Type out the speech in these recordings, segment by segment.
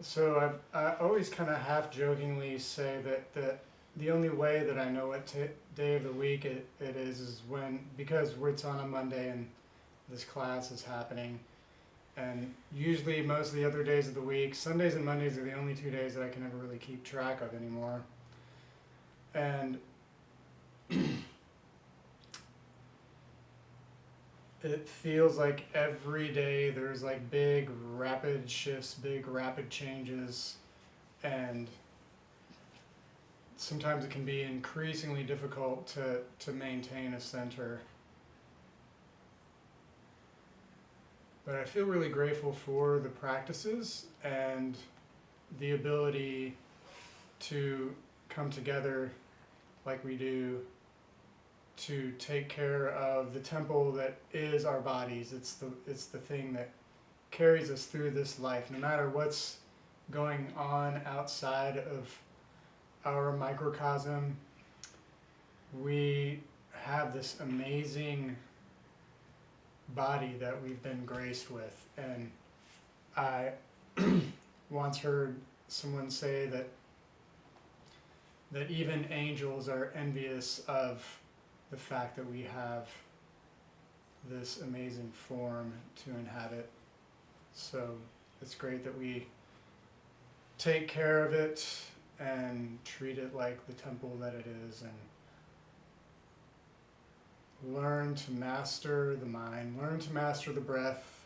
So I always kind of half jokingly say that the only way that I know what day of the week it is when, because it's on a Monday and this class is happening. And usually most of the other days of the week, Sundays and Mondays are the only 2 days that I can ever really keep track of anymore. And it feels like every day there's like big rapid shifts, big rapid changes, and sometimes it can be increasingly difficult to maintain a center. But I feel really grateful for the practices and the ability to come together like we do to take care of the temple that is our bodies. It's the thing that carries us through this life, no matter what's going on outside of our microcosm. We have this amazing body that we've been graced with. And I once heard someone say that even angels are envious of the fact that we have this amazing form to inhabit. So it's great that we take care of it and treat it like the temple that it is, and learn to master the mind, learn to master the breath,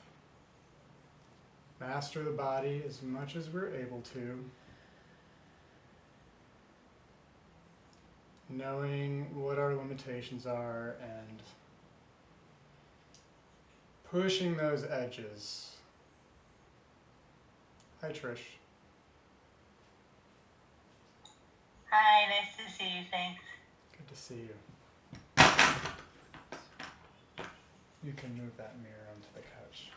master the body as much as we're able to, knowing what our limitations are and pushing those edges. Hi, Trish. Hi, nice to see you, thanks. Good to see you. You can move that mirror onto the couch.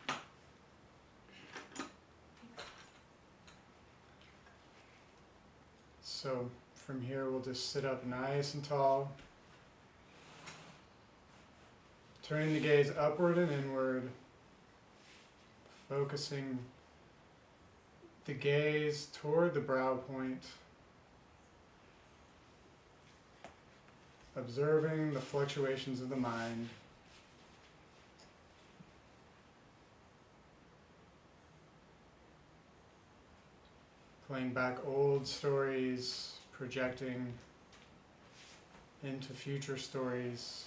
So from here, we'll just sit up nice and tall, turning the gaze upward and inward, focusing the gaze toward the brow point, observing the fluctuations of the mind. Playing back old stories, projecting into future stories.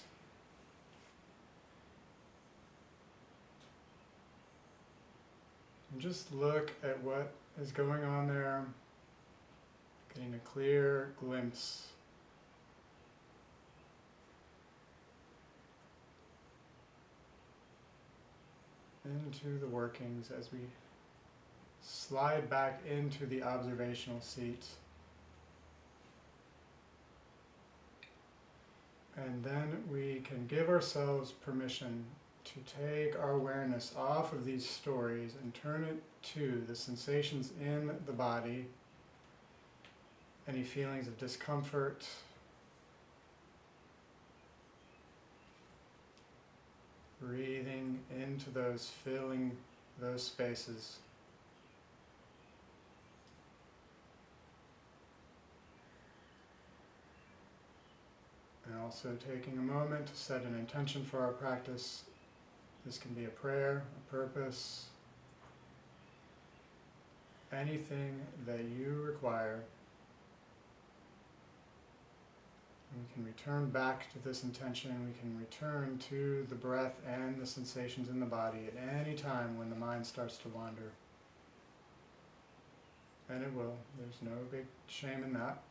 And just look at what is going on there, getting a clear glimpse into the workings as we slide back into the observational seat. And then we can give ourselves permission to take our awareness off of these stories and turn it to the sensations in the body, any feelings of discomfort, breathing into those, filling those spaces. And also taking a moment to set an intention for our practice. This can be a prayer, a purpose, anything that you require. And we can return back to this intention. We can return to the breath and the sensations in the body at any time when the mind starts to wander. And it will. There's no big shame in that.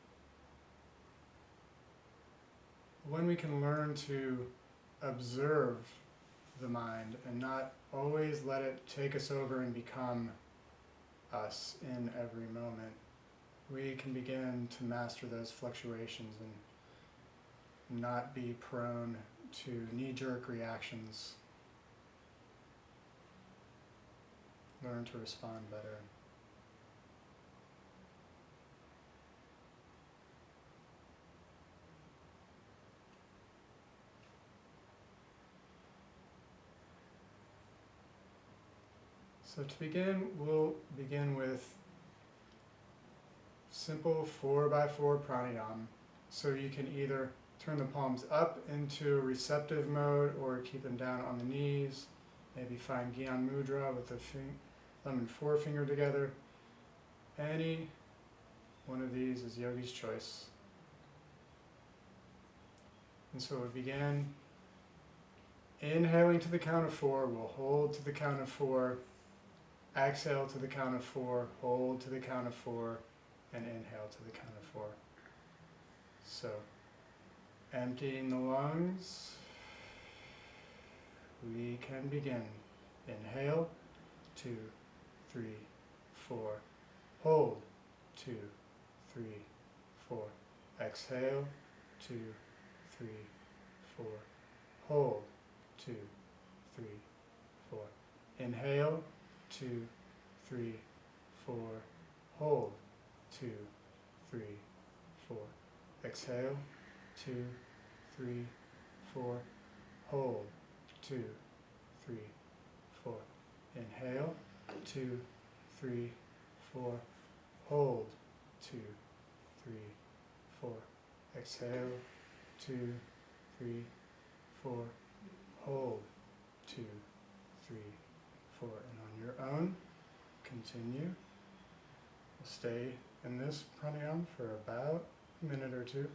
When we can learn to observe the mind and not always let it take us over and become us in every moment, we can begin to master those fluctuations and not be prone to knee-jerk reactions. Learn to respond better. So to begin, we'll begin with simple 4x4 pranayam. So you can either turn the palms up into a receptive mode or keep them down on the knees. Maybe find Gyan Mudra with the thumb and forefinger together. Any one of these is yogi's choice. And so we begin inhaling to the count of 4. We'll hold to the count of 4. Exhale to the count of 4. Hold to the count of 4. And inhale to the count of 4. So, emptying the lungs, we can begin. Inhale, 2, 3, 4. Hold, 2, 3, 4. Exhale, 2, 3, 4. Hold, 2, 3, 4. Inhale, 2, 3, 4. Hold, 2, 3, 4. Exhale, 2, 3, 4. Hold, 2, 3, 4. Inhale, 2, 3, 4. Hold, 2, 3, 4. Exhale, 2, 3, 4. Hold, 2, 3, 4. And on your own, continue. We'll stay in this pranayam for about a minute or two.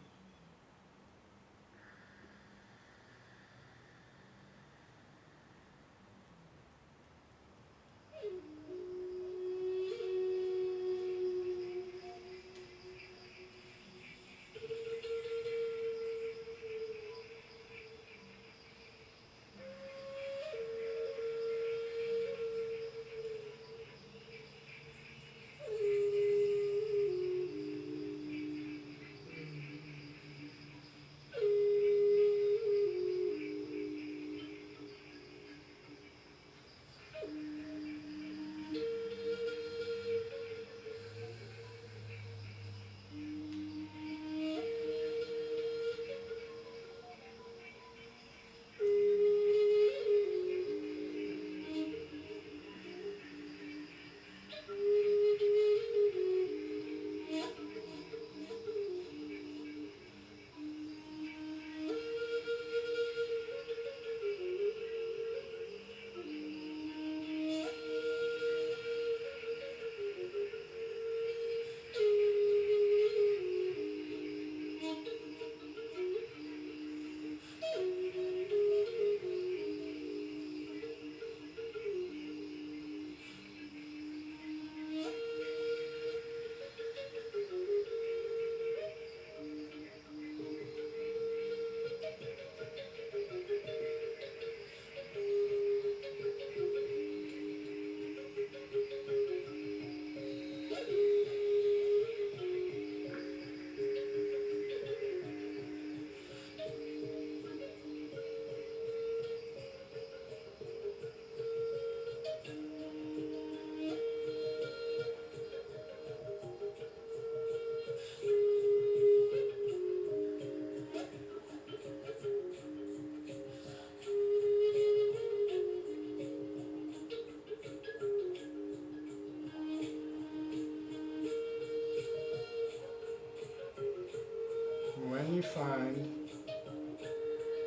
When you find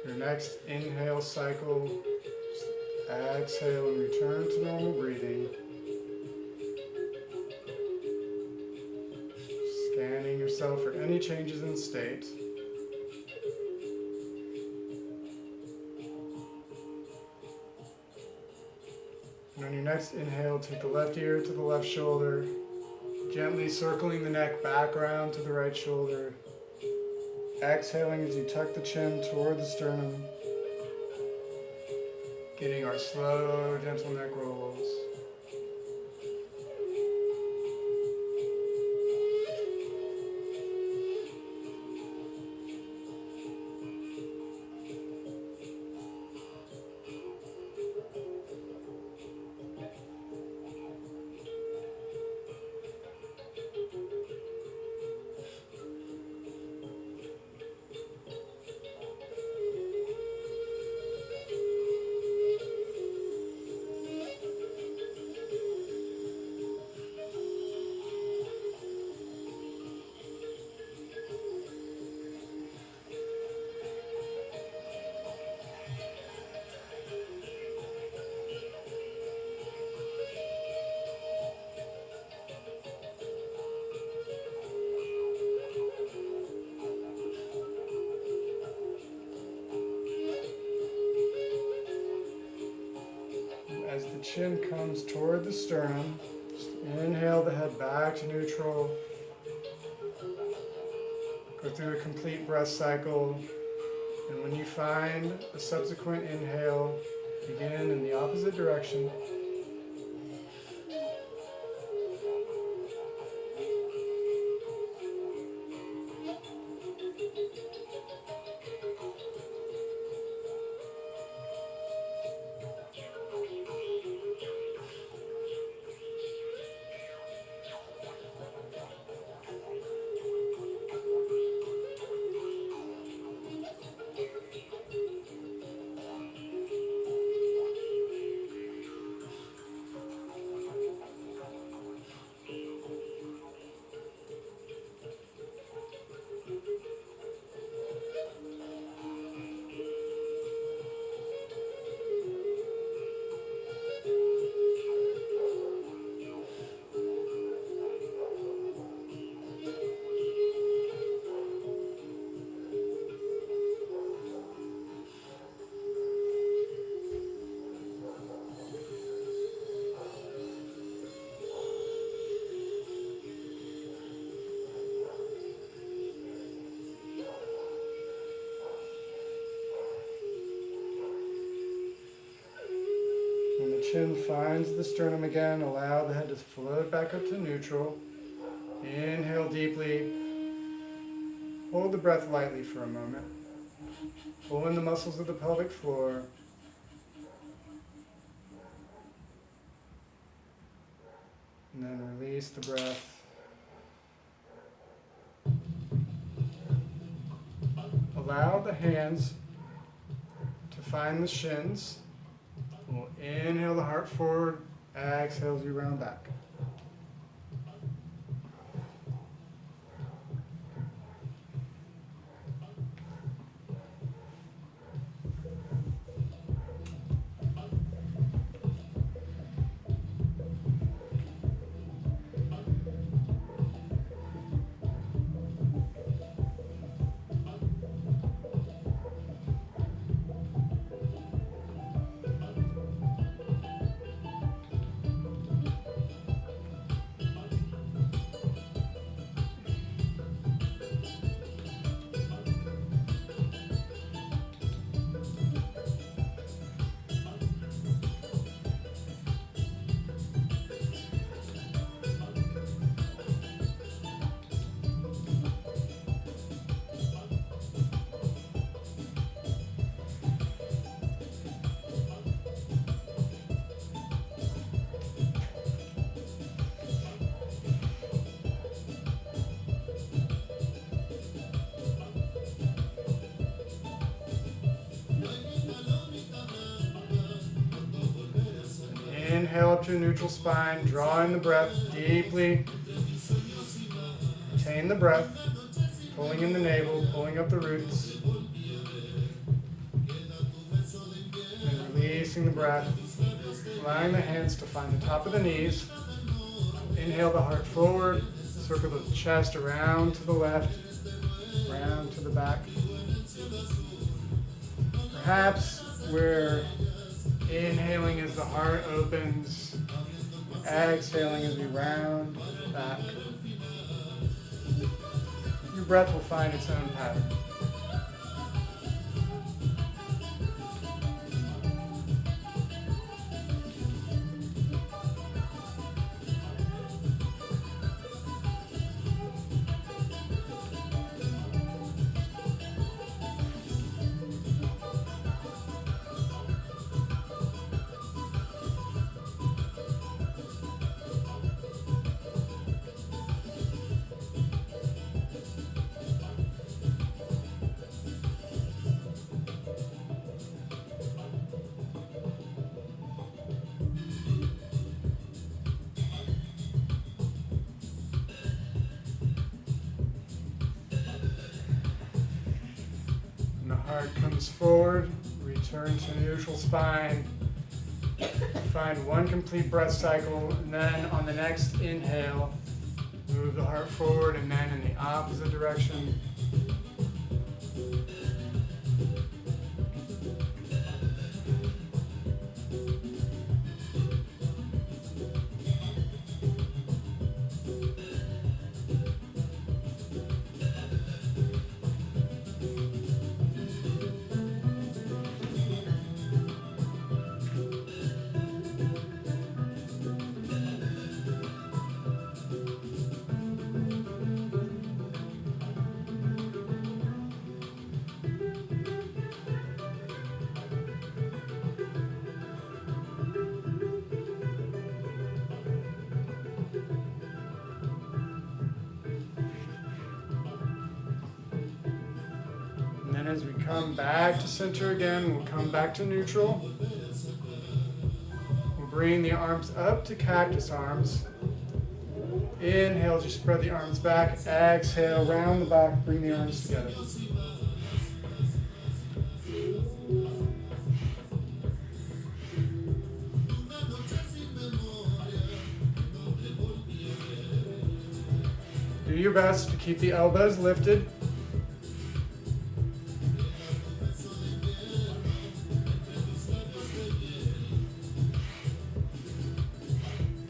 your next inhale cycle, just exhale and return to normal breathing. Scanning yourself for any changes in state. And on your next inhale, take the left ear to the left shoulder, gently circling the neck back around to the right shoulder. Exhaling as you tuck the chin toward the sternum, getting our slow, gentle neck rolls. the chin comes toward the sternum, just inhale the head back to neutral. Go through a complete breath cycle. And when you find a subsequent inhale, begin in the opposite direction. When the chin finds the sternum again, allow the head to float back up to neutral. Inhale deeply. Hold the breath lightly for a moment. Pull in the muscles of the pelvic floor. And then release the breath. Allow the hands to find the shins. We'll inhale the heart forward, exhale as you round back. Inhale up to a neutral spine, drawing the breath deeply. Retain the breath, pulling in the navel, pulling up the roots. And releasing the breath, allowing the hands to find the top of the knees. Inhale the heart forward, circle the chest around to the left, round to the back. Perhaps we're inhaling as the heart opens, exhaling as we round back. Your breath will find its own pattern. Heart comes forward, return to neutral spine. Find one complete breath cycle, and then on the next inhale, move the heart forward and then in the opposite direction. come back to center again. We'll come back to neutral. We'll bring the arms up to cactus arms. Inhale as you spread the arms back. Exhale, round the back, bring the arms together. Do your best to keep the elbows lifted.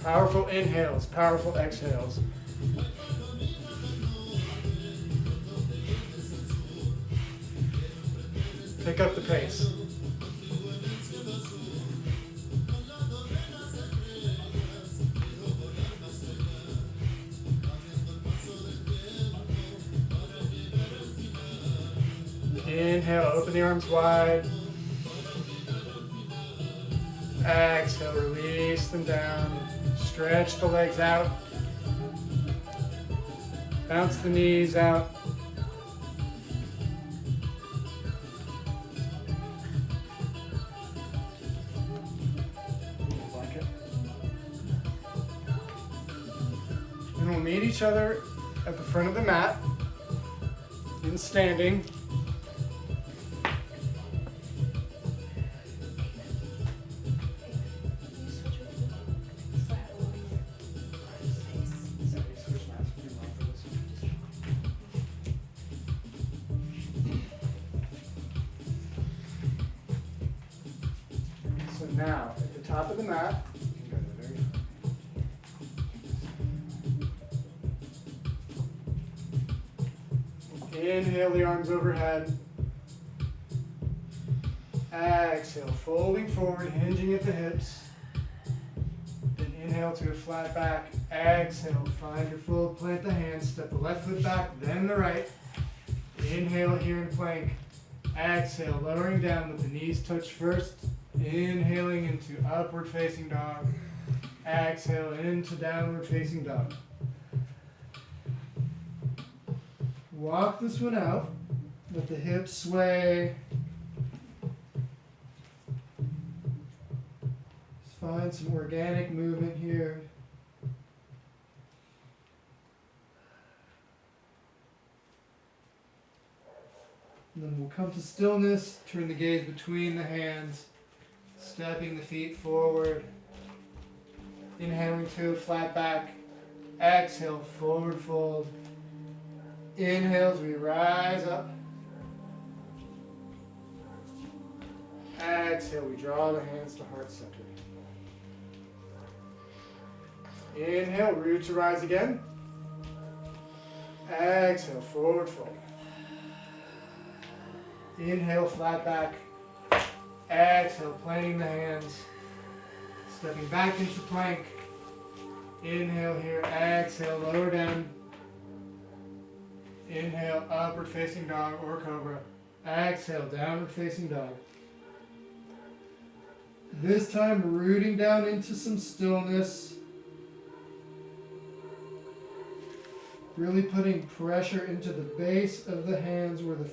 Powerful inhales, powerful exhales. Pick up the pace. Inhale, open the arms wide. Exhale, release them down. Stretch the legs out. Bounce the knees out. Blanket. And we'll meet each other at the front of the mat in standing. Now, at the top of the mat, inhale the arms overhead. Exhale, folding forward, hinging at the hips. Then inhale to a flat back. Exhale, find your fold, plant the hands, step the left foot back, then the right. Inhale here in plank. Exhale, lowering down, let the knees touch first. Inhaling into upward facing dog. Exhale into downward facing dog. Walk this one out. Let the hips sway. Just find some organic movement here. And then we'll come to stillness. Turn the gaze between the hands. Stepping the feet forward. Inhaling to a flat back. Exhale, forward fold. Inhale as we rise up. Exhale, we draw the hands to heart center. Inhale, root to rise again. Exhale, forward fold. Inhale, flat back. Exhale, planting the hands. Stepping back into plank. Inhale here. Exhale, lower down. Inhale, upward facing dog or cobra. Exhale, downward facing dog. This time, rooting down into some stillness. Really putting pressure into the base of the hands where the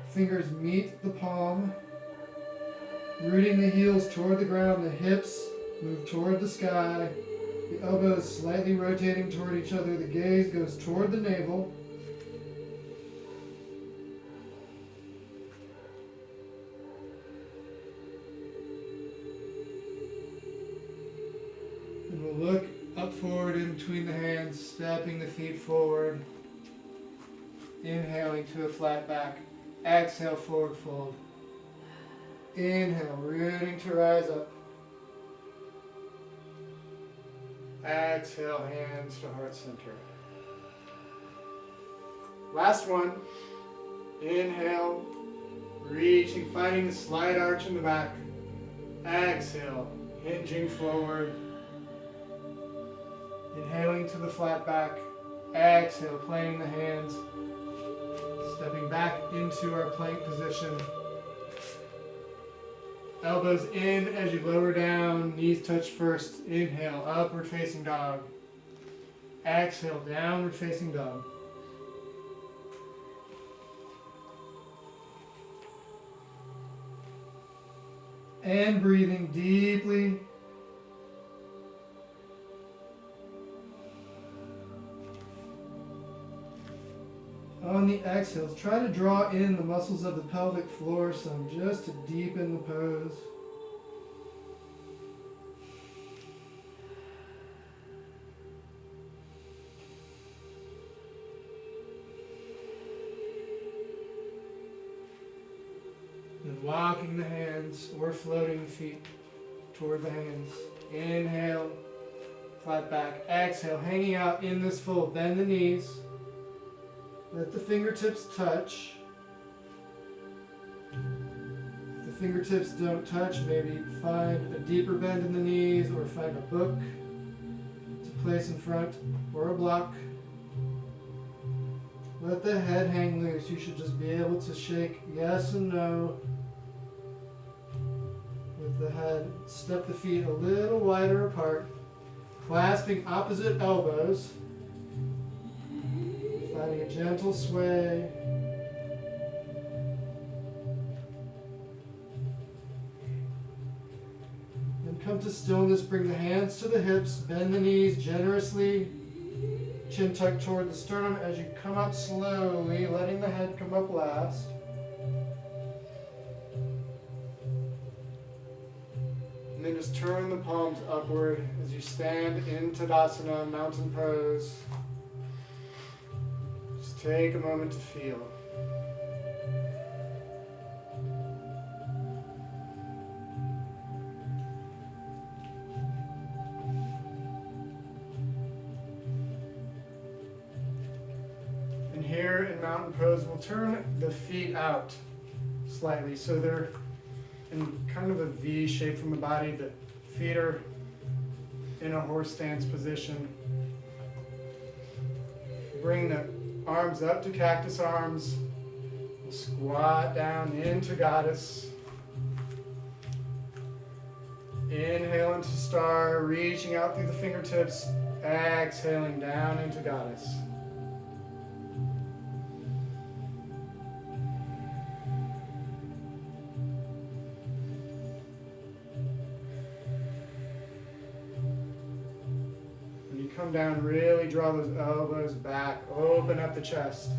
fingers meet the palm. Rooting the heels toward the ground, the hips move toward the sky. The elbows slightly rotating toward each other. The gaze goes toward the navel. And we'll look up forward in between the hands, stepping the feet forward. Inhaling to a flat back. Exhale, forward fold. Inhale, rooting to rise up. Exhale, hands to heart center. Last one. Inhale, reaching, finding the slight arch in the back. Exhale, hinging forward. Inhaling to the flat back. Exhale, planting the hands. Stepping back into our plank position. Elbows in as you lower down, knees touch first. Inhale, upward facing dog. Exhale, downward facing dog. And breathing deeply. On the exhales, try to draw in the muscles of the pelvic floor some just to deepen the pose. And walking the hands or floating the feet toward the hands. Inhale, flat back. Exhale, hanging out in this fold. Bend the knees. Let the fingertips touch. If the fingertips don't touch, maybe find a deeper bend in the knees or find a book to place in front or a block. Let the head hang loose. You should just be able to shake yes and no with the head. Step the feet a little wider apart, clasping opposite elbows. Finding a gentle sway. Then come to stillness. Bring the hands to the hips. Bend the knees generously. Chin tucked toward the sternum as you come up slowly, letting the head come up last. And then just turn the palms upward as you stand in Tadasana, mountain pose. Take a moment to feel. And here in mountain pose, we'll turn the feet out slightly so they're in kind of a V shape from the body. The feet are in a horse stance position. Bring the arms up to cactus arms. We'll squat down into goddess. Inhale into star, reaching out through the fingertips. Exhaling down into goddess. Come down, really draw those elbows back, open up the chest.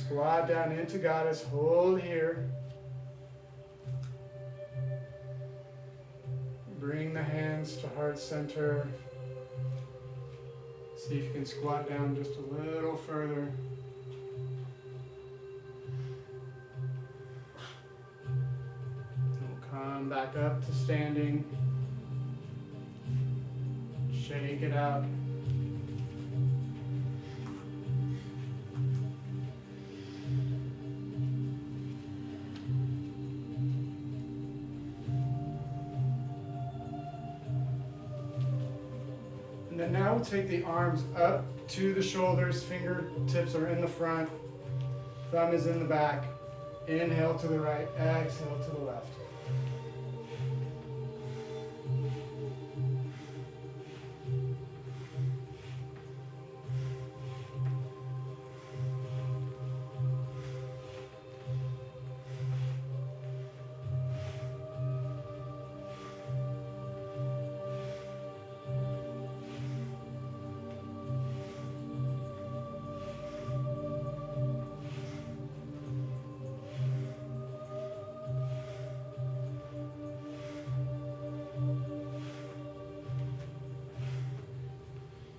Squat down into goddess, hold here. Bring the hands to heart center. See if you can squat down just a little further. We'll come back up to standing. Shake it out. And then now we'll take the arms up to the shoulders, fingertips are in the front, thumb is in the back. Inhale to the right, exhale to the left.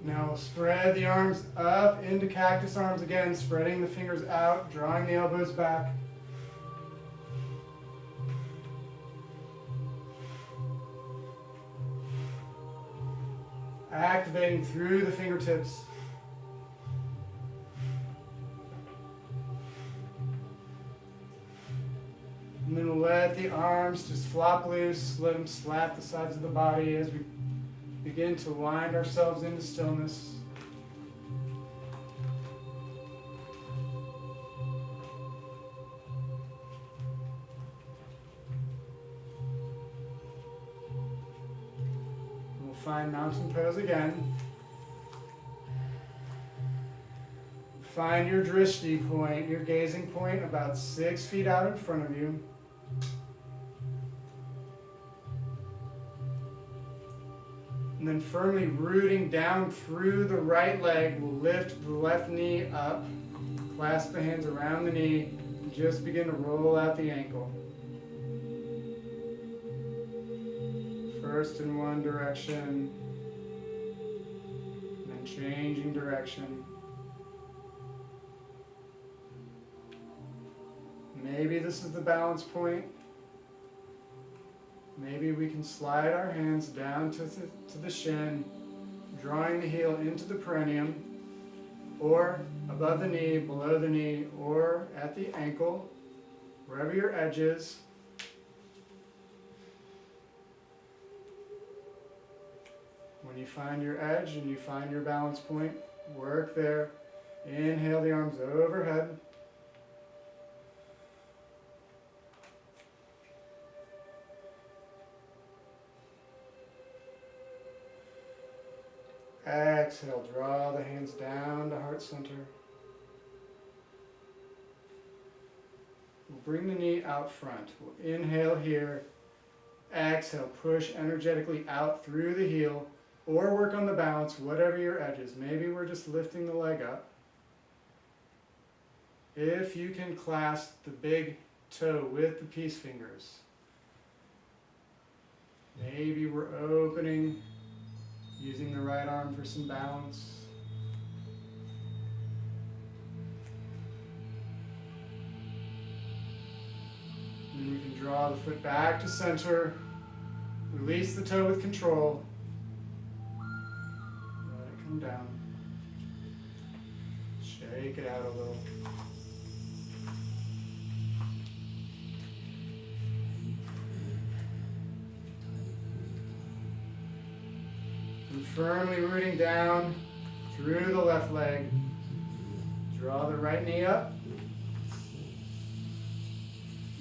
Now we'll spread the arms up into cactus arms again, spreading the fingers out, drawing the elbows back. Activating through the fingertips. And then let let the arms just flop loose. Let them slap the sides of the body as we begin to wind ourselves into stillness. We'll find mountain pose again. Find your drishti point, your gazing point, about 6 feet out in front of you. And then firmly rooting down through the right leg, we'll lift the left knee up, clasp the hands around the knee, and just begin to roll out the ankle. First in one direction, and then changing direction. Maybe this is the balance point. Maybe we can slide our hands down to the shin, drawing the heel into the perineum, or above the knee, below the knee, or at the ankle, wherever your edge is. When you find your edge and you find your balance point, work there. Inhale the arms overhead. Exhale, draw the hands down to heart center. We'll bring the knee out front. We'll inhale here. Exhale, push energetically out through the heel, or work on the balance, whatever your edge is. Maybe we're just lifting the leg up. If you can clasp the big toe with the peace fingers. Maybe we're opening, using the right arm for some balance. And we can draw the foot back to center. Release the toe with control. Let it come down. Shake it out a little. And firmly rooting down through the left leg. Draw the right knee up.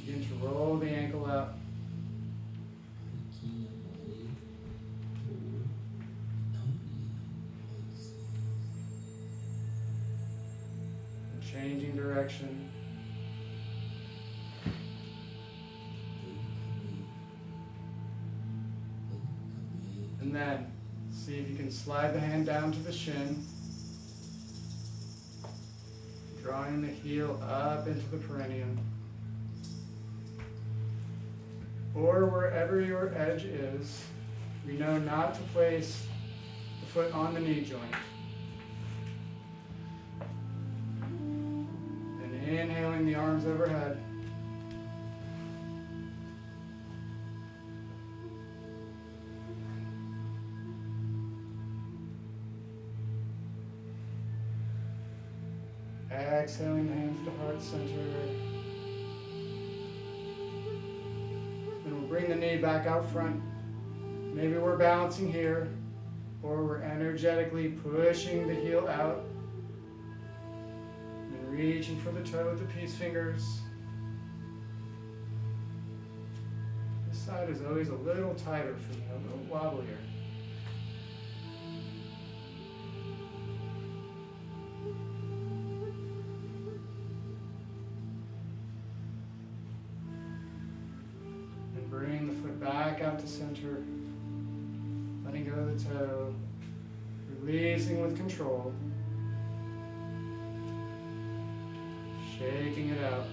Begin to roll the ankle up. And changing direction. And then see if you can slide the hand down to the shin, drawing the heel up into the perineum. Or wherever your edge is, we know not to place the foot on the knee joint. And inhaling the arms overhead. Exhaling the hands to heart center. And we'll bring the knee back out front. Maybe we're balancing here, or we're energetically pushing the heel out. And reaching for the toe with the peace fingers. This side is always a little tighter for me, a little wobblier. Bring the foot back out to center, letting go of the toe, releasing with control, shaking it out.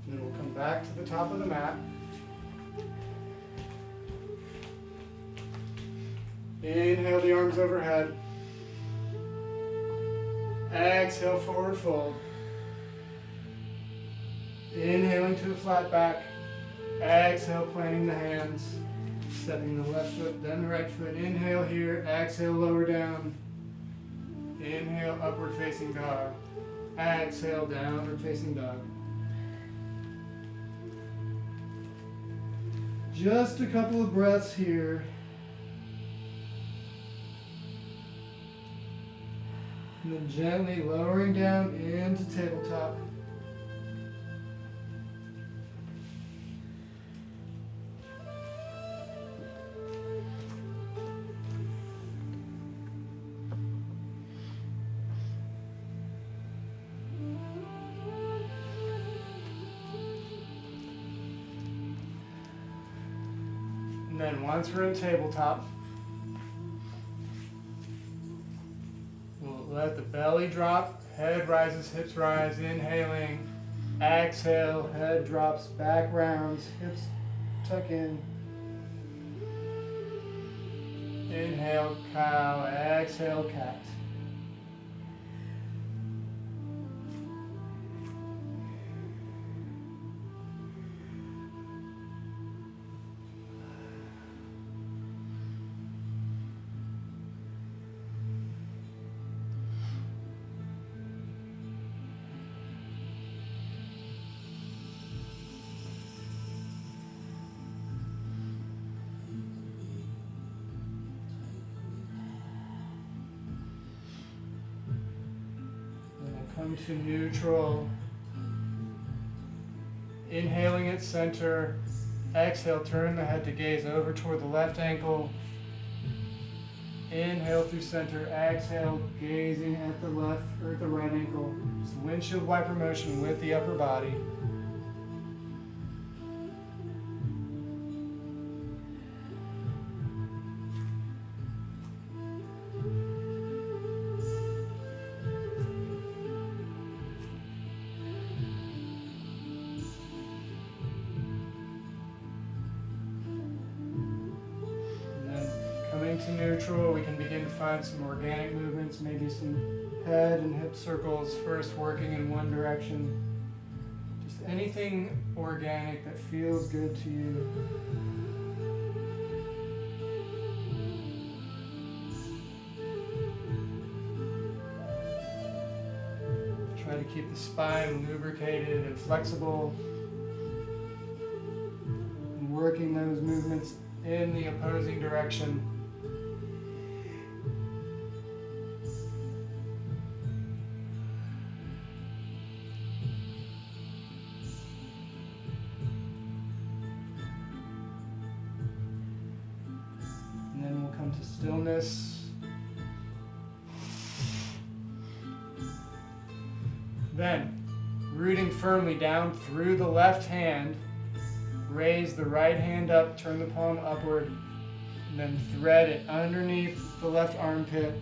Then we'll come back to the top of the mat. Inhale the arms overhead. Exhale, forward fold. Inhaling to the flat back. Exhale, planting the hands. Stepping the left foot, then the right foot. Inhale here. Exhale, lower down. Inhale, upward facing dog. Exhale, downward facing dog. Just a couple of breaths here. And then gently lowering down into tabletop. And then once we're in tabletop, we'll let the belly drop, head rises, hips rise, inhaling, exhale, head drops, back rounds, hips tuck in. Inhale, cow, exhale, cat. Come to neutral. Inhaling at center. Exhale, turn the head to gaze over toward the left ankle. Inhale through center. Exhale, gazing at the left or the right ankle. Just windshield wiper motion with the upper body. To neutral, we can begin to find some organic movements, maybe some head and hip circles first working in one direction. Just anything organic that feels good to you. Try to keep the spine lubricated and flexible. And working those movements in the opposing direction. To stillness. Then, rooting firmly down through the left hand, raise the right hand up, turn the palm upward, and then thread it underneath the left armpit.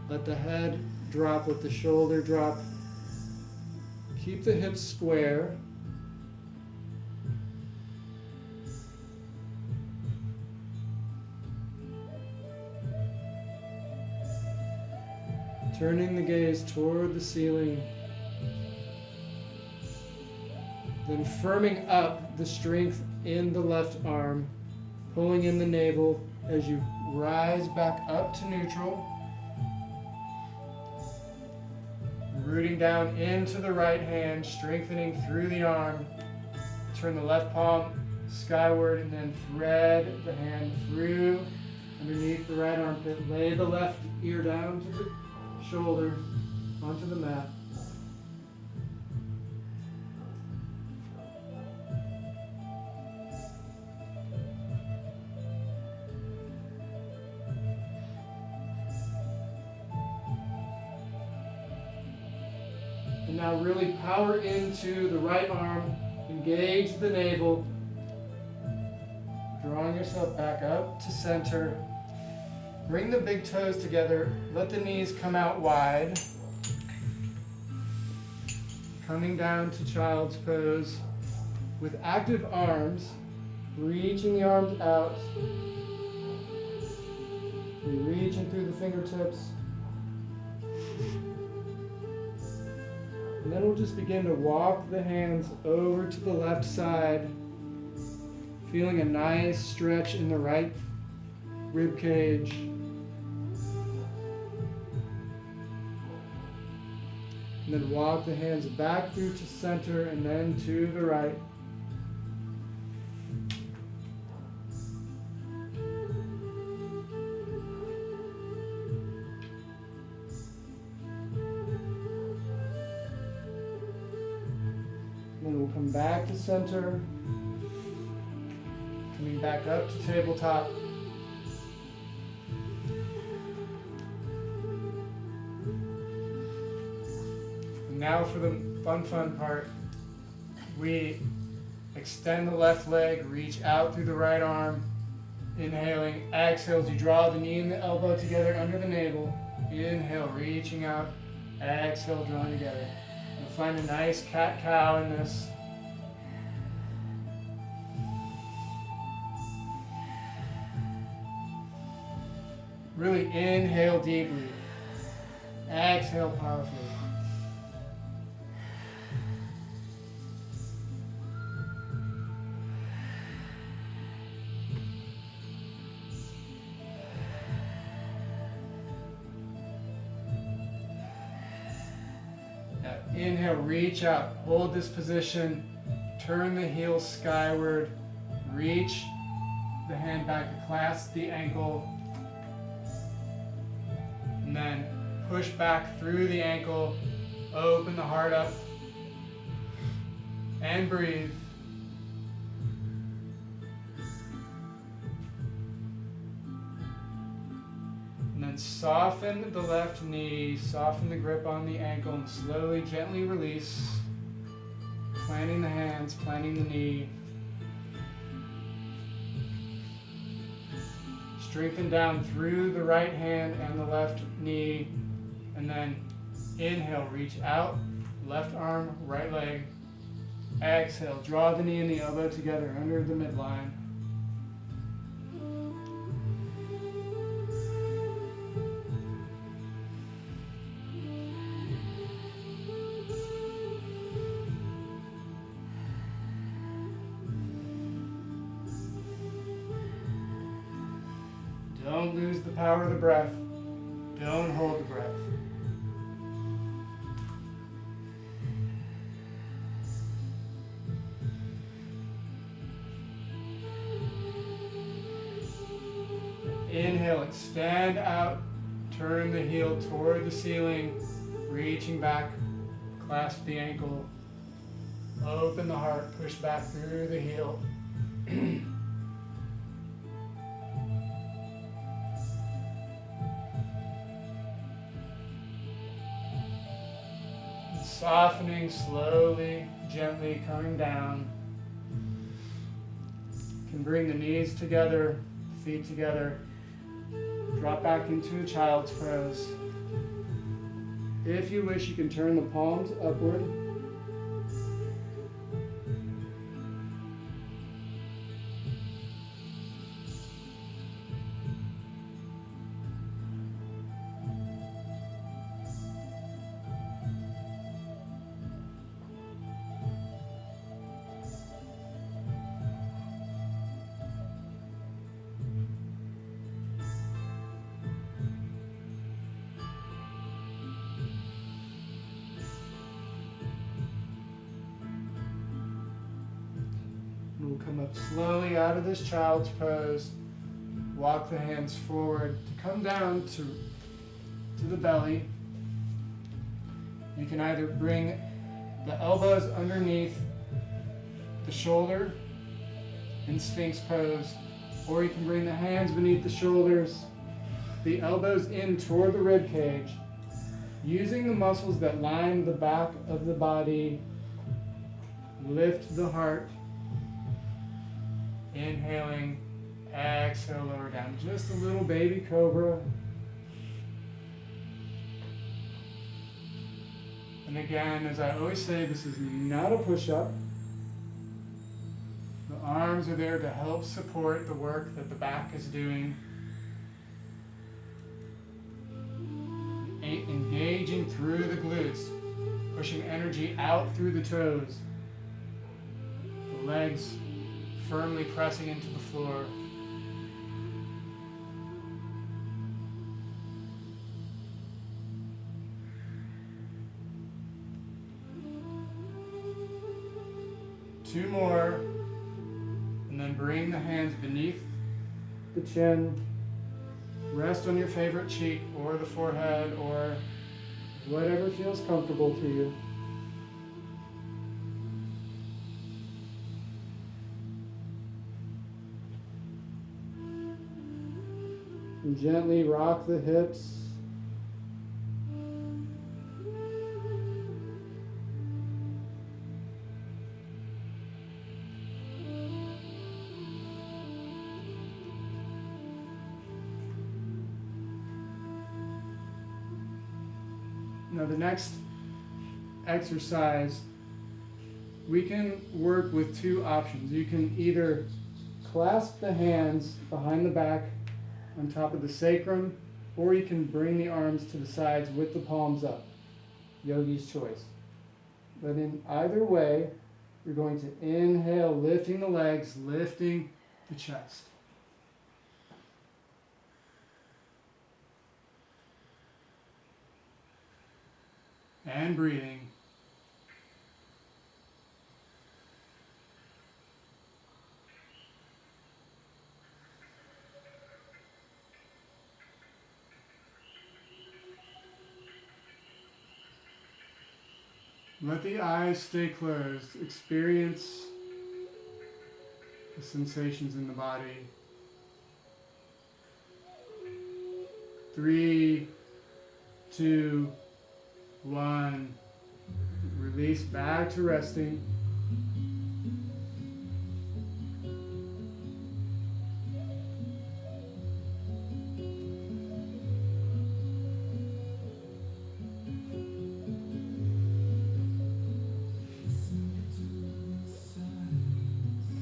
Let the head drop, let the shoulder drop. Keep the hips square. Turning the gaze toward the ceiling. Then firming up the strength in the left arm, pulling in the navel as you rise back up to neutral. Rooting down into the right hand, strengthening through the arm. Turn the left palm skyward and then thread the hand through underneath the right armpit. Lay the left ear down to the shoulder onto the mat. And now really power into the right arm, engage the navel, drawing yourself back up to center. Bring the big toes together, let the knees come out wide. Coming down to child's pose with active arms, reaching the arms out. You're reaching through the fingertips. And then we'll just begin to walk the hands over to the left side, feeling a nice stretch in the right rib cage. And then walk the hands back through to center and then to the right. Then we'll come back to center. Coming back up to tabletop. Now for the fun part. We extend the left leg, reach out through the right arm. Inhaling, exhale as you draw the knee and the elbow together under the navel. Inhale, reaching out. Exhale, drawing together. You'll find a nice cat-cow in this. Really inhale deeply. Exhale powerfully. Inhale, reach out, hold this position, turn the heels skyward, reach the hand back to clasp the ankle, and then push back through the ankle, open the heart up, and breathe. And then soften the left knee, soften the grip on the ankle, and slowly, gently release. Planting the hands, planting the knee. Strengthen down through the right hand and the left knee. And then inhale, reach out, left arm, right leg. Exhale, draw the knee and the elbow together under the midline. Don't lose the power of the breath. Don't hold the breath. Inhale, extend out, turn the heel toward the ceiling, reaching back, clasp the ankle, open the heart, push back through the heel. Softening slowly, gently coming down. You can bring the knees together, feet together. Drop back into a child's pose. If you wish, you can turn the palms upward. We'll come up slowly out of this child's pose. Walk the hands forward to come down to the belly. You can either bring the elbows underneath the shoulder in Sphinx pose, or you can bring the hands beneath the shoulders, the elbows in toward the rib cage, using the muscles that line the back of the body. Lift the heart. Inhaling, exhale, lower down. Just a little baby cobra. And again, as I always say, this is not a push-up. The arms are there to help support the work that the back is doing. Engaging through the glutes, pushing energy out through the toes. The legs firmly pressing into the floor. 2 more. And then bring the hands beneath the chin. Rest on your favorite cheek or the forehead or whatever feels comfortable to you. And gently rock the hips. Now the next exercise, we can work with 2 options. You can either clasp the hands behind the back on top of the sacrum, or you can bring the arms to the sides with the palms up. Yogi's choice. But in either way, you're going to inhale, lifting the legs, lifting the chest. And breathing. Let the eyes stay closed. Experience the sensations in the body. 3, 2, 1. Release back to resting.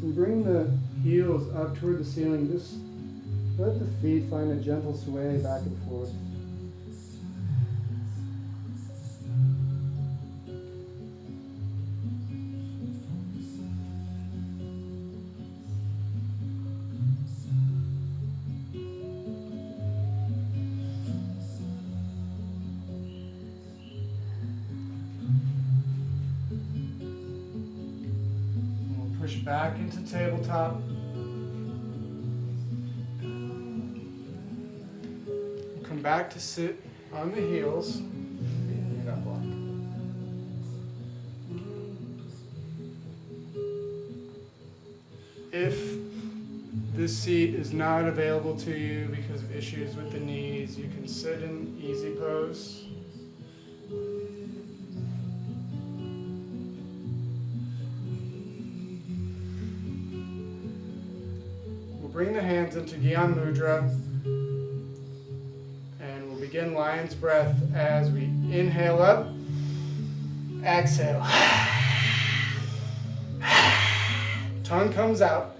And bring the heels up toward the ceiling. Just let the feet find a gentle sway back and forth. Push back into tabletop. Come back to sit on the heels. You're not blocked. If this seat is not available to you because of issues with the knees, you can sit in easy pose. Bring the hands into Gyan Mudra, and we'll begin lion's breath as we inhale up, exhale. Tongue comes out,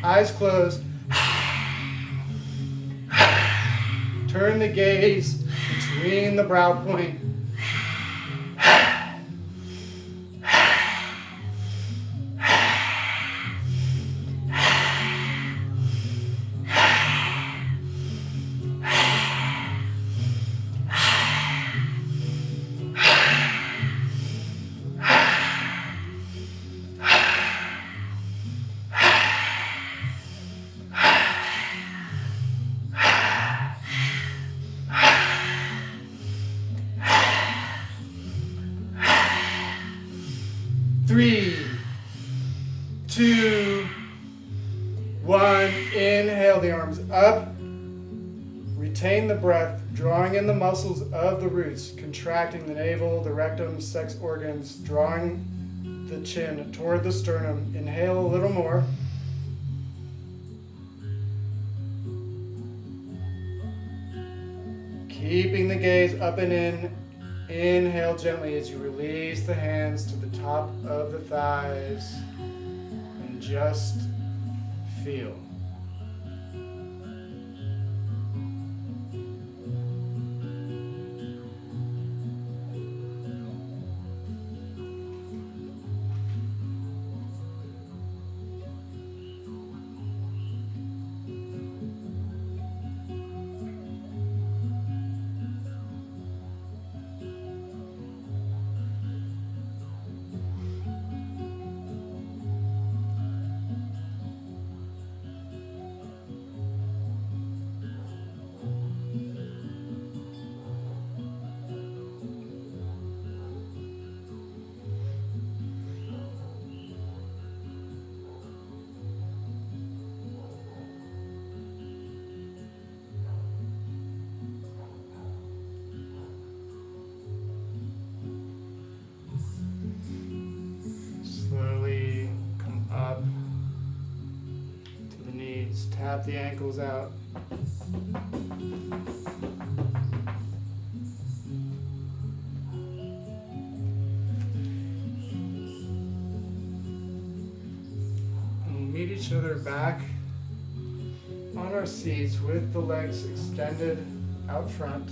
eyes closed. Turn the gaze between the brow point. Three, 2, 1. Inhale the arms up. Retain the breath, drawing in the muscles of the roots, contracting the navel, the rectum, sex organs, drawing the chin toward the sternum. Inhale a little more. Keeping the gaze up and in. Inhale gently as you release the hands to the top of the thighs and just feel. tap the ankles out. And we'll meet each other back on our seats with the legs extended out front.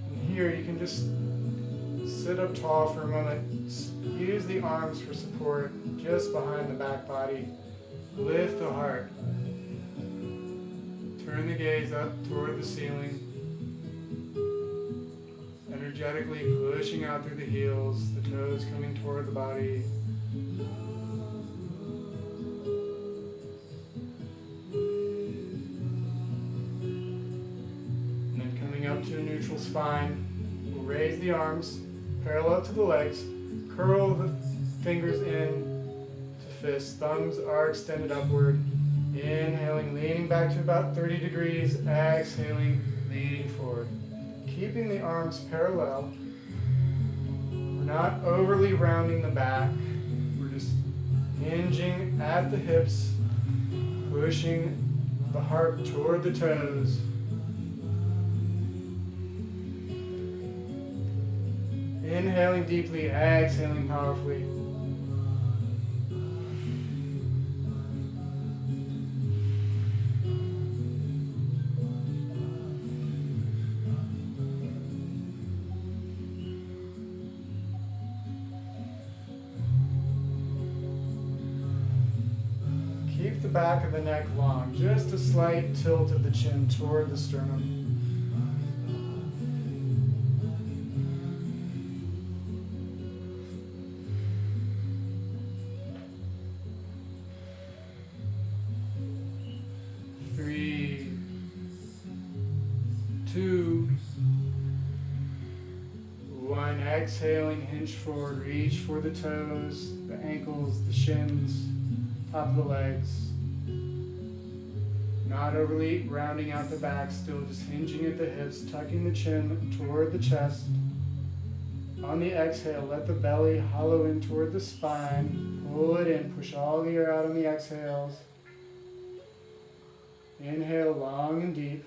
And here you can just sit up tall for a moment. Use the arms for support just behind the back body. Lift the heart. Turn the gaze up toward the ceiling. Energetically pushing out through the heels, the toes coming toward the body. And then coming up to a neutral spine, we'll raise the arms parallel to the legs, curl the fingers in to fists, thumbs are extended upward, inhaling, leaning back to about 30 degrees, exhaling, leaning forward. Keeping the arms parallel, we're not overly rounding the back, we're just hinging at the hips, pushing the heart toward the toes. Inhaling deeply, exhaling powerfully. Keep the back of the neck long, just a slight tilt of the chin toward the sternum. Exhaling, hinge forward, reach for the toes, the ankles, the shins, top of the legs. Not overly rounding out the back, still just hinging at the hips, tucking the chin toward the chest. On the exhale, let the belly hollow in toward the spine. Pull it in, push all the air out on the exhales. Inhale long and deep.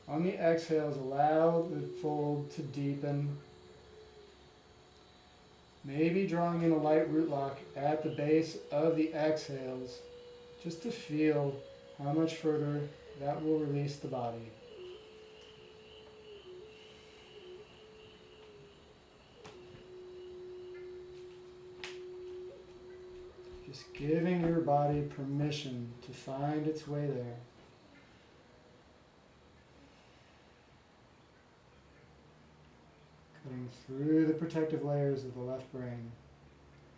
On the exhales, allow the fold to deepen. Maybe drawing in a light root lock at the base of the exhales, just to feel how much further that will release the body. Just giving your body permission to find its way there. Cutting through the protective layers of the left brain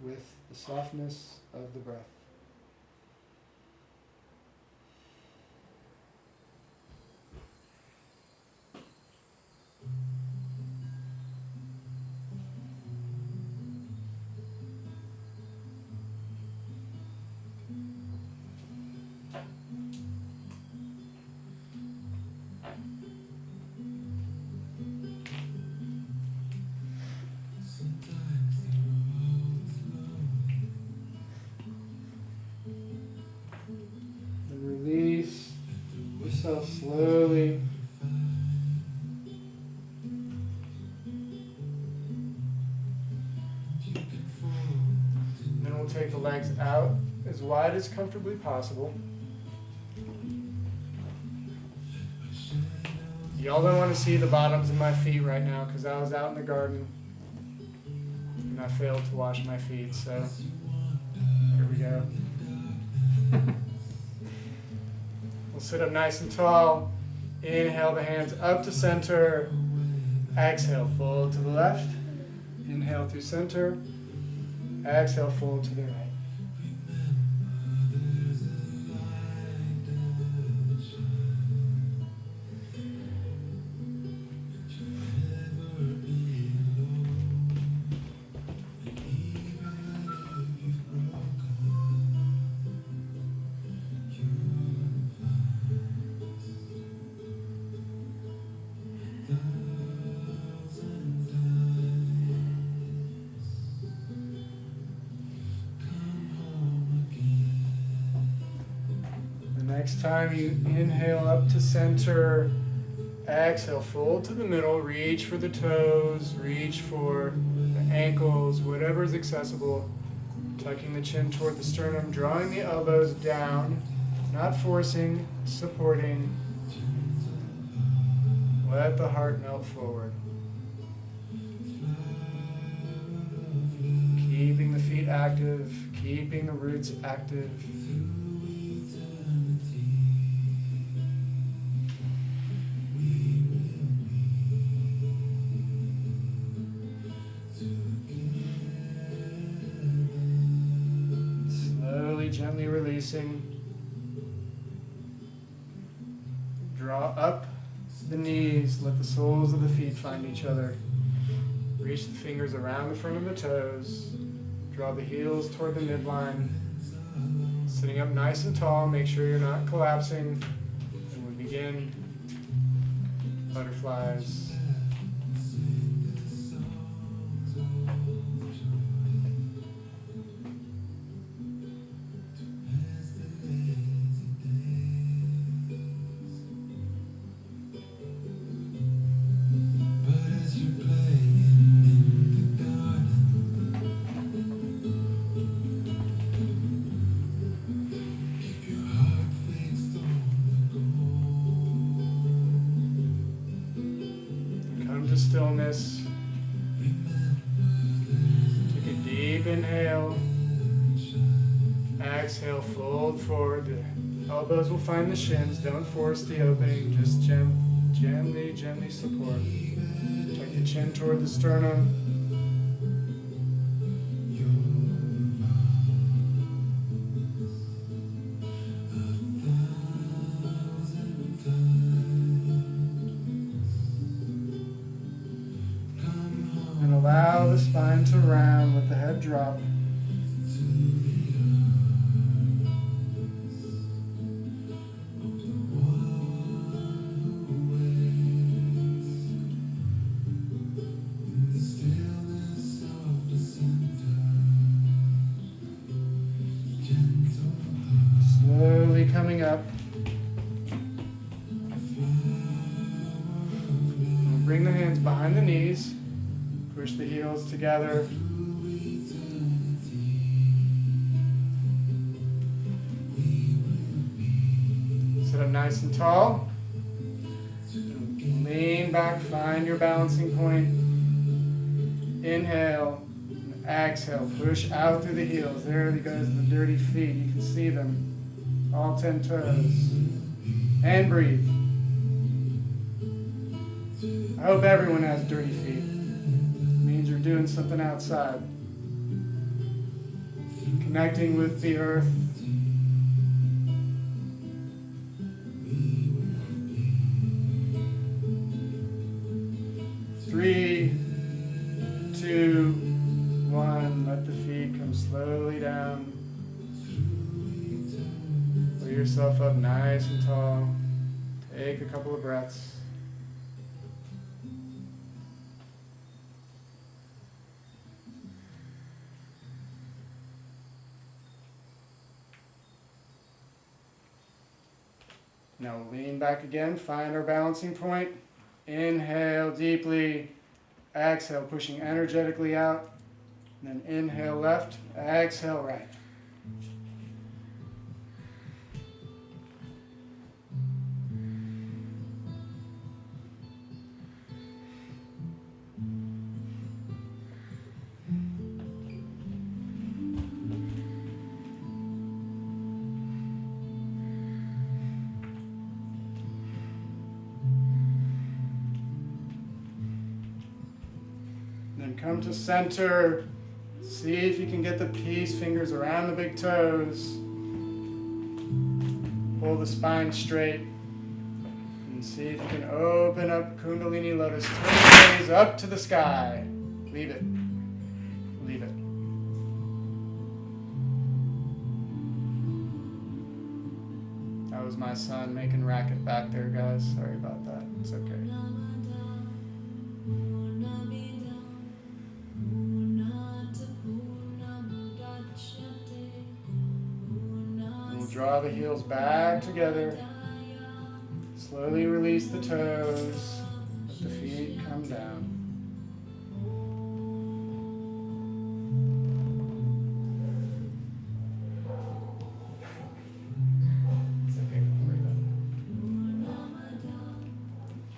with the softness of the breath. Yourself slowly. And then we'll take the legs out as wide as comfortably possible. Y'all don't want to see the bottoms of my feet right now because I was out in the garden and I failed to wash my feet, so here we go. Sit up nice and tall. Inhale the hands up to center. Exhale, fold to the left. Inhale through center. Exhale, fold to the right. Next time you inhale up to center, exhale, fold to the middle, reach for the toes, reach for the ankles, whatever is accessible. Tucking the chin toward the sternum, drawing the elbows down, not forcing, supporting. Let the heart melt forward. Keeping the feet active, keeping the roots active. Slowly, gently releasing. Draw up the knees, let the soles of the feet find each other. Reach the fingers around the front of the toes. Draw the heels toward the midline. Sitting up nice and tall, make sure you're not collapsing. And we begin butterflies. Stillness. Take a deep inhale. Exhale, fold forward. The elbows will find the shins. Don't force the opening. Just gently, gently support. Take the chin toward the sternum. Allow the spine to round, let the head drop. Slowly coming up. We'll bring the hands behind the knees. Push the heels together. Sit up nice and tall. Lean back, find your balancing point. Inhale, and exhale, push out through the heels. There goes the dirty feet. You can see them, all 10 toes. And breathe. I hope everyone has dirty feet. Means you're doing something outside. Connecting with the earth. Three, 2, 1. Let the feet come slowly down. Pull yourself up nice and tall. Take a couple of breaths. Now we'll lean back again, find our balancing point. Inhale deeply, exhale, pushing energetically out. And then inhale left, exhale right. Then come to center. See if you can get the peace fingers around the big toes. Pull the spine straight. And see if you can open up Kundalini Lotus. Turn gaze up to the sky. Leave it. Leave it. That was my son making racket back there, guys. Sorry about that. It's okay. draw the heels back together. Slowly release the toes. Let the feet come down.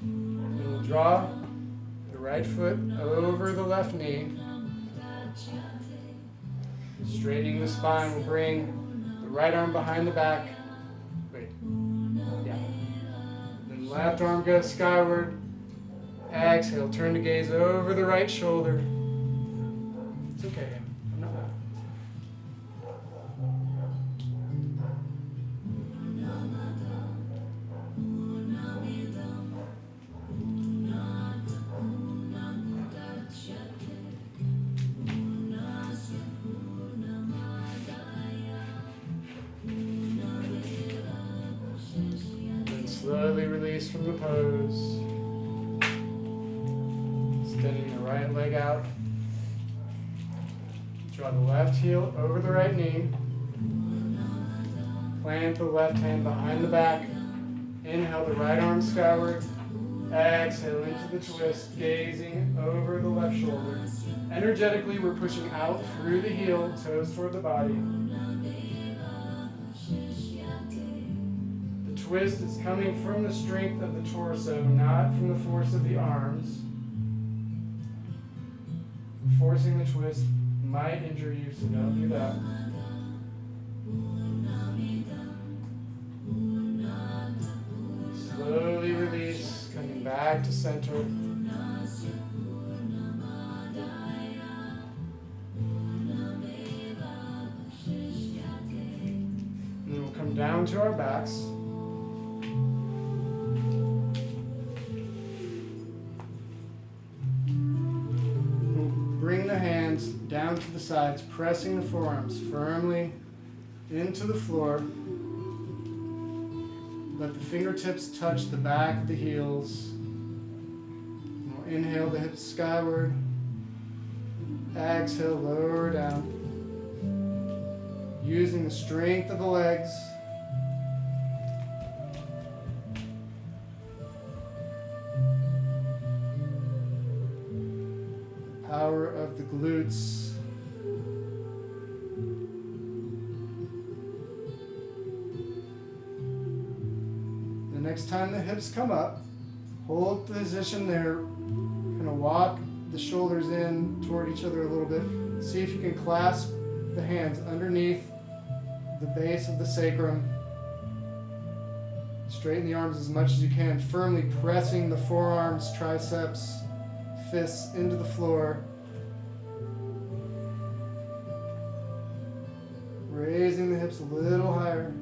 And we'll draw the right foot over the left knee. Straightening the spine, we'll bring the right arm behind the back. Wait. Yeah. Then left arm goes skyward. Exhale, turn the gaze over the right shoulder. It's okay. I'm not bad. Then slowly release from the pose. Extending the right leg out. Draw the left heel over the right knee. Plant the left hand behind the back. Inhale the right arm skyward. Exhale into the twist, gazing over the left shoulder. Energetically, we're pushing out through the heel, toes toward the body. The twist is coming from the strength of the torso, not from the force of the arms. Forcing the twist might injure you, so don't do that. Slowly release, coming back to center. And then we'll come down to our backs. Bring the hands down to the sides, pressing the forearms firmly into the floor. Let the fingertips touch the back of the heels. And we'll inhale the hips skyward. Exhale, lower down. Using the strength of the legs. Power of the glutes. The next time the hips come up, hold position there. Kind of walk the shoulders in toward each other a little bit. See if you can clasp the hands underneath the base of the sacrum. Straighten the arms as much as you can, firmly pressing the forearms, triceps, fists into the floor. Raising the hips a little higher.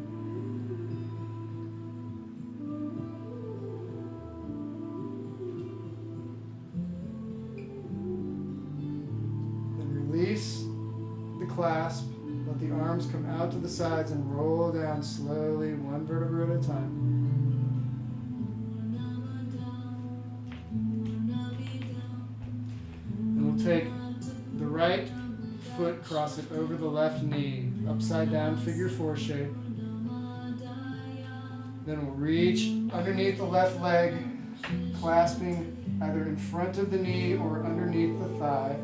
Then release the clasp. Let the arms come out to the sides and roll down slowly, one vertebra at a time. Take the right foot, cross it over the left knee, upside down, figure four shape. Then we'll reach underneath the left leg, clasping either in front of the knee or underneath the thigh,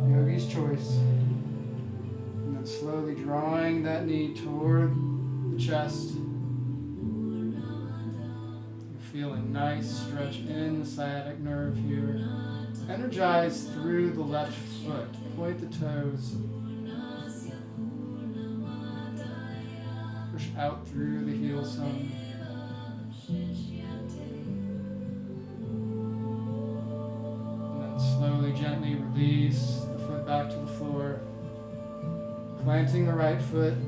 yogi's choice. And then slowly drawing that knee toward the chest. You're feeling nice stretch in the sciatic nerve here. Energize through the left foot. Point the toes. Push out through the heel some. And then slowly, gently release the foot back to the floor. Planting the right foot.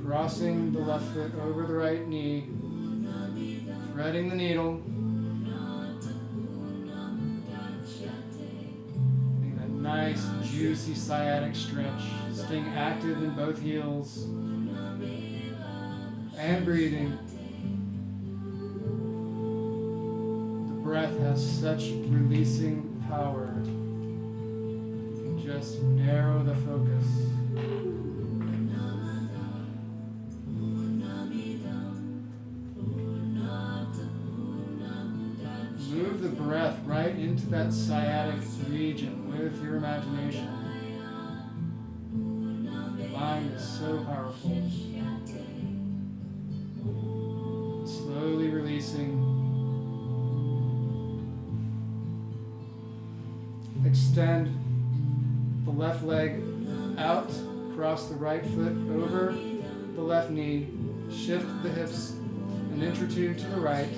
Crossing the left foot over the right knee. Threading the needle. Nice, juicy sciatic stretch. Staying active in both heels. And breathing. The breath has such releasing power. You can just narrow the focus. breath right into that sciatic region with your imagination. The mind is so powerful. Slowly releasing. Extend the left leg out, cross the right foot over the left knee, shift the hips an inch or two to the right,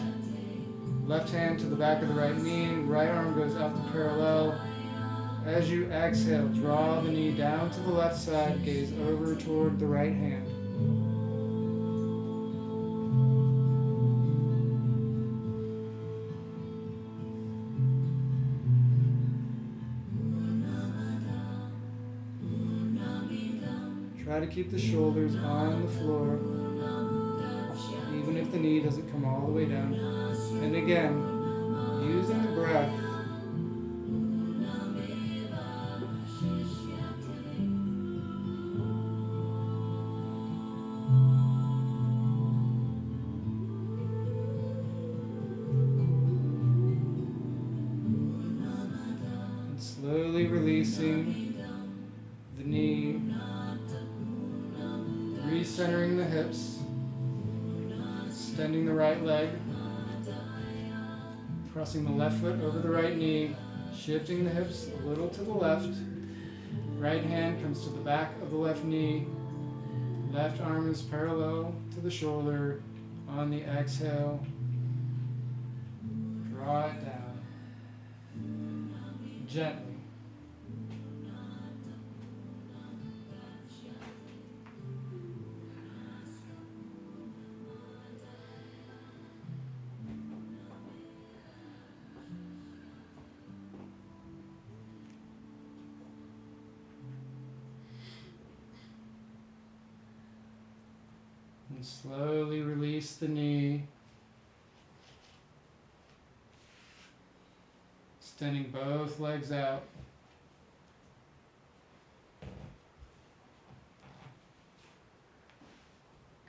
left hand to the back of the right knee, right arm goes up to parallel. As you exhale, draw the knee down to the left side, gaze over toward the right hand. Try to keep the shoulders on the floor, even if the knee doesn't come all the way down. And again, using the breath and slowly releasing the knee. Recentering the hips, extending the right leg, crossing the left foot over the right knee, shifting the hips a little to the left. Right hand comes to the back of the left knee. Left arm is parallel to the shoulder. On the exhale, draw it down gently. And slowly release the knee, extending both legs out.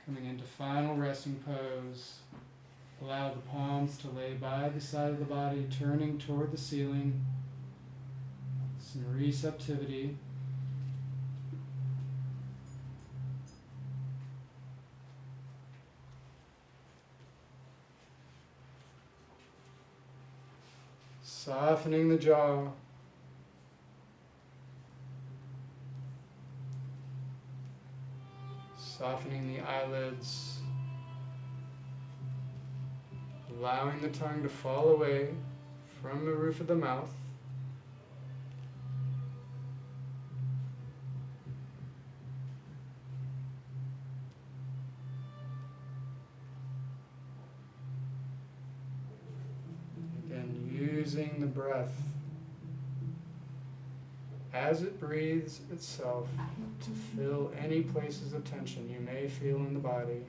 Coming into final resting pose. Allow the palms to lay by the side of the body, turning toward the ceiling. Some receptivity. Softening the jaw. Softening the eyelids. Allowing the tongue to fall away from the roof of the mouth. Using the breath as it breathes itself to fill any places of tension you may feel in the body.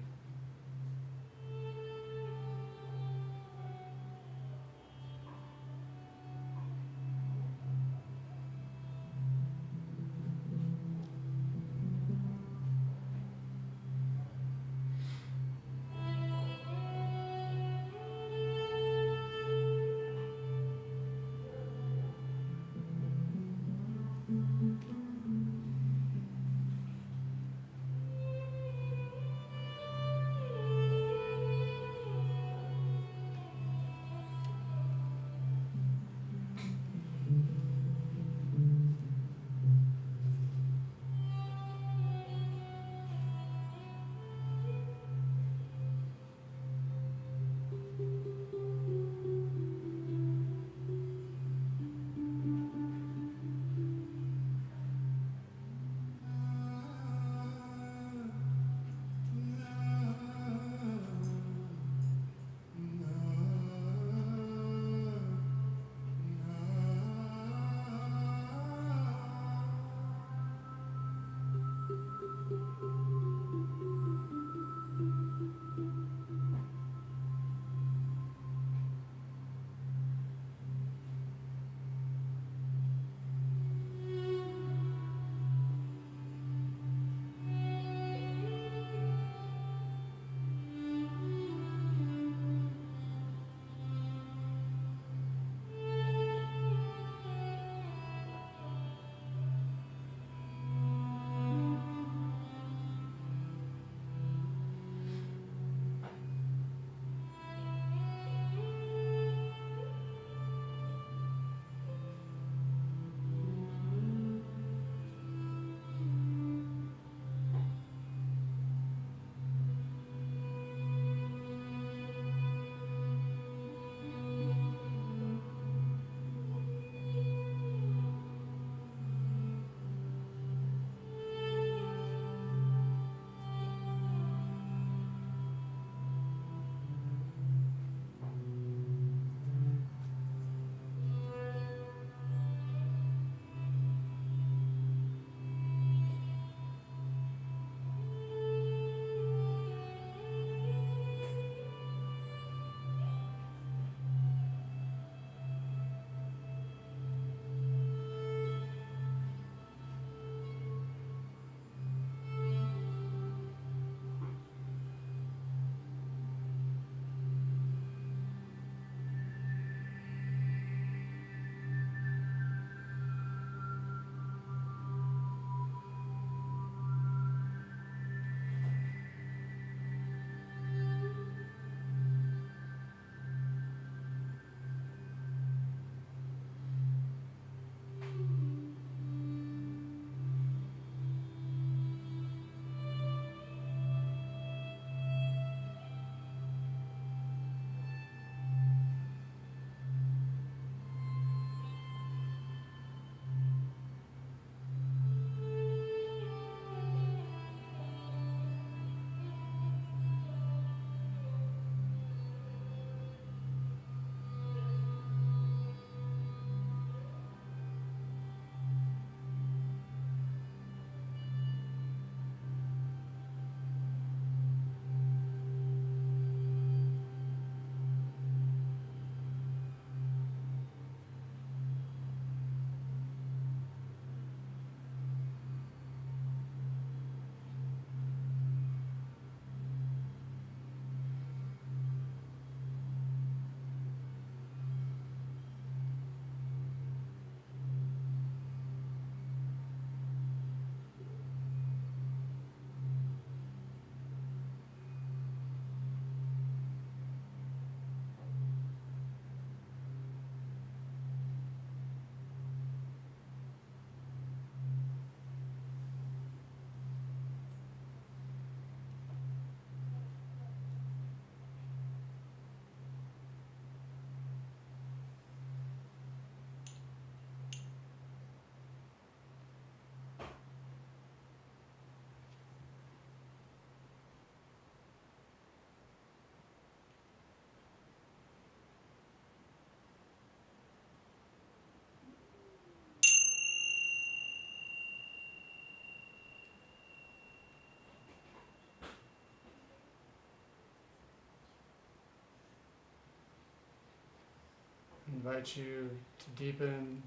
invite you to deepen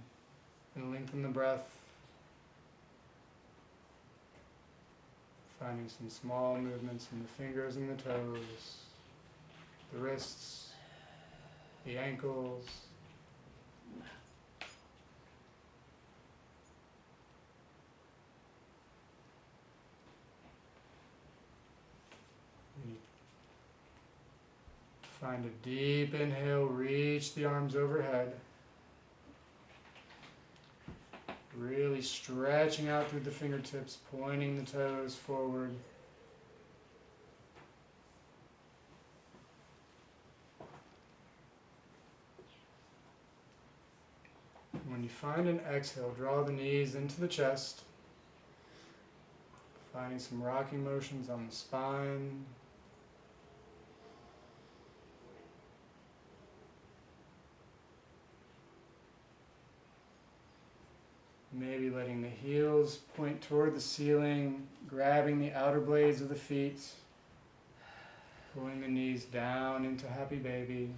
and lengthen the breath, finding some small movements in the fingers and the toes, the wrists, the ankles. And you find a deep inhale, reach the arms overhead. Really stretching out through the fingertips, pointing the toes forward. When you find an exhale, draw the knees into the chest, finding some rocking motions on the spine. Maybe letting the heels point toward the ceiling, grabbing the outer blades of the feet, pulling the knees down into happy baby.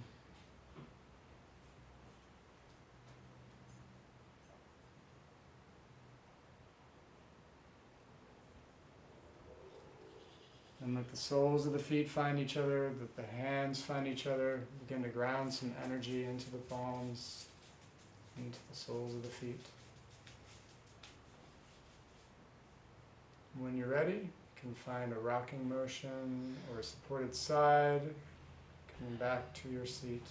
And let the soles of the feet find each other, that the hands find each other. Begin to ground some energy into the palms, into the soles of the feet. When you're ready, you can find a rocking motion or a supported side, coming back to your seat.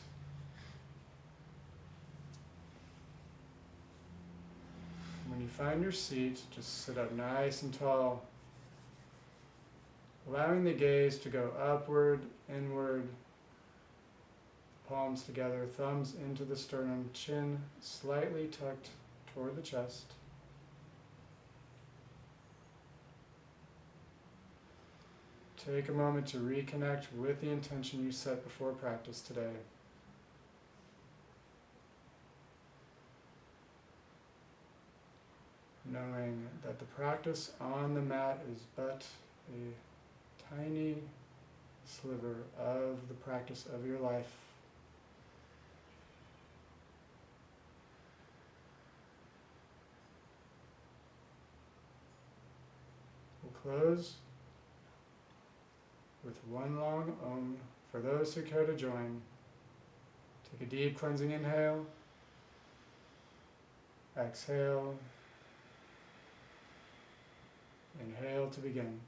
When you find your seat, just sit up nice and tall, allowing the gaze to go upward, inward, palms together, thumbs into the sternum, chin slightly tucked toward the chest. Take a moment to reconnect with the intention you set before practice today. Knowing that the practice on the mat is but a tiny sliver of the practice of your life. We'll close with one long Om for those who care to join. Take a deep cleansing inhale. Exhale. Inhale to begin.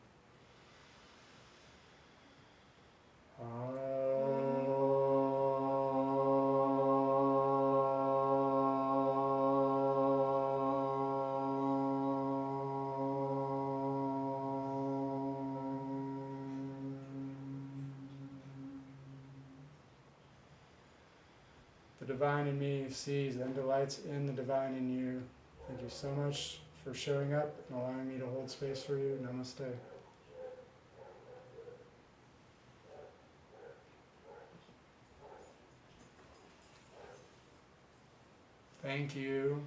The divine in me sees and delights in the divine in you. Thank you so much for showing up and allowing me to hold space for you. Namaste. Thank you.